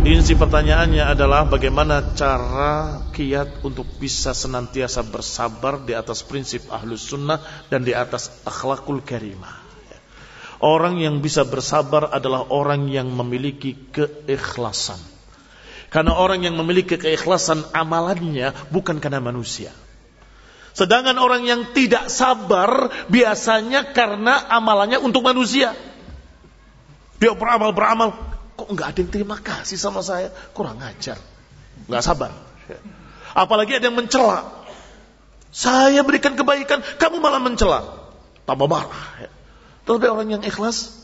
Inti pertanyaannya adalah bagaimana cara kiat untuk bisa senantiasa bersabar di atas prinsip Ahlus Sunnah dan di atas akhlakul karimah. Orang yang bisa bersabar adalah orang yang memiliki keikhlasan. Karena orang yang memiliki keikhlasan amalannya bukan karena manusia. Sedangkan orang yang tidak sabar biasanya karena amalannya untuk manusia. Dia beramal, kok enggak ada yang terima kasih sama saya, kurang ajar, enggak sabar. Apalagi ada yang mencela. Saya berikan kebaikan, kamu malah mencela, tambah marah. Tapi orang yang ikhlas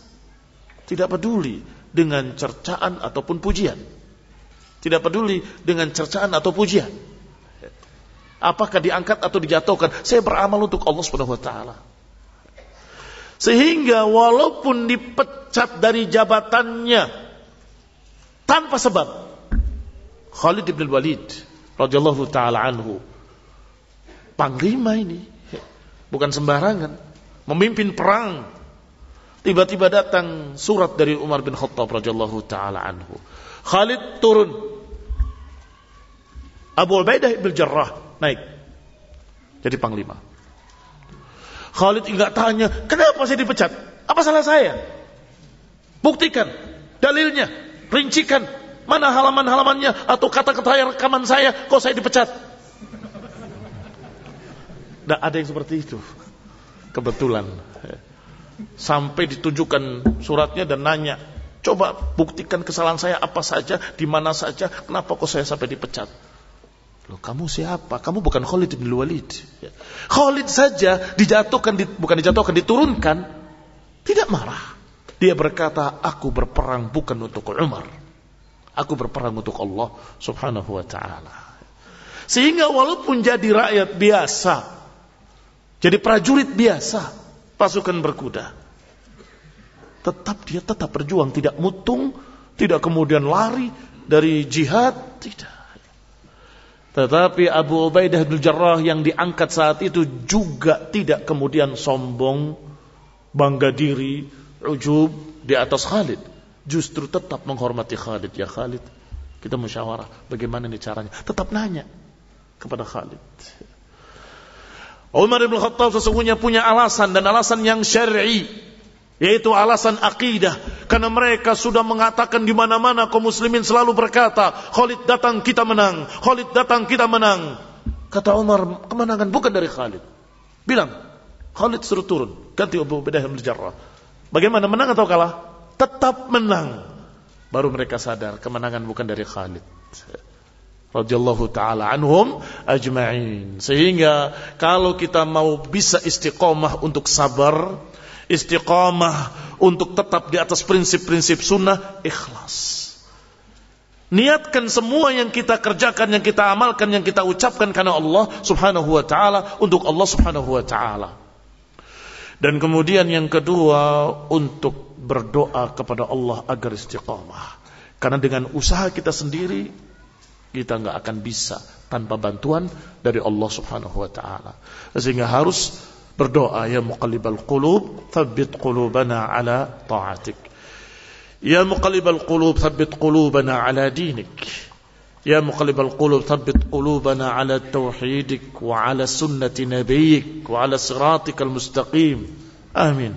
tidak peduli dengan cercaan ataupun pujian. Tidak peduli dengan cercaan atau pujian. Apakah diangkat atau dijatuhkan, saya beramal untuk Allah Subhanahu wa taala. Sehingga walaupun dipecat dari jabatannya tanpa sebab, Khalid bin Walid radhiyallahu taala anhu, panglima ini bukan sembarangan, memimpin perang. Tiba-tiba datang surat dari Umar bin Khattab radhiyallahu taala anhu. Khalid turun, Abu Ubaidah bin Jarrah naik jadi panglima. Khalid enggak tanya, kenapa saya dipecat? Apa salah saya? Buktikan dalilnya, rincikan mana halaman-halamannya atau kata-kata rekaman saya, kok saya dipecat? Tidak ada yang seperti itu. Kebetulan sampai ditunjukkan suratnya dan nanya, coba buktikan kesalahan saya apa saja, di mana saja, kenapa kok saya sampai dipecat? Loh, kamu siapa? Kamu bukan Khalid bin Walid. Khalid saja bukan dijatuhkan, diturunkan, tidak marah. Dia berkata, aku berperang bukan untuk Umar, aku berperang untuk Allah Subhanahu wa ta'ala. Sehingga walaupun jadi rakyat biasa, jadi prajurit biasa, pasukan berkuda, dia tetap berjuang, tidak mutung, tidak kemudian lari dari jihad, tidak. Tetapi Abu Ubaidah bin Jarrah yang diangkat saat itu juga tidak kemudian sombong, bangga diri, ujub di atas Khalid. Justru tetap menghormati Khalid. Ya Khalid, kita musyawarah bagaimana ini caranya. Tetap nanya kepada Khalid. Umar bin Khattab sesungguhnya punya alasan, dan alasan yang syar'i, yaitu alasan akidah. Karena mereka sudah mengatakan di mana-mana kaum muslimin selalu berkata, Khalid datang kita menang, Khalid datang kita menang. Kata Umar, kemenangan bukan dari Khalid. Bilang, Khalid suruh turun, ganti Abu Ubaidah bin Jarrah. Bagaimana, menang atau kalah? Tetap menang. Baru mereka sadar kemenangan bukan dari Khalid radhiyallahu ta'ala anhum ajma'in. Sehingga kalau kita mau bisa istiqomah untuk sabar, istiqamah untuk tetap di atas prinsip-prinsip sunnah, ikhlas. Niatkan semua yang kita kerjakan, yang kita amalkan, yang kita ucapkan karena Allah Subhanahu wa ta'ala, untuk Allah Subhanahu wa ta'ala. Dan kemudian yang kedua, untuk berdoa kepada Allah agar istiqamah. Karena dengan usaha kita sendiri kita enggak akan bisa tanpa bantuan dari Allah Subhanahu wa ta'ala. Sehingga harus berdoa, ya muqallibal qulub tsabbit qulubana ala ta'atik, ya muqallibal qulub tsabbit qulubana ala dinik, ya muqallibal qulub tsabbit qulubana ala tauhidik wa ala sunnati nabiyyik wa ala siratikal mustaqim. Amin.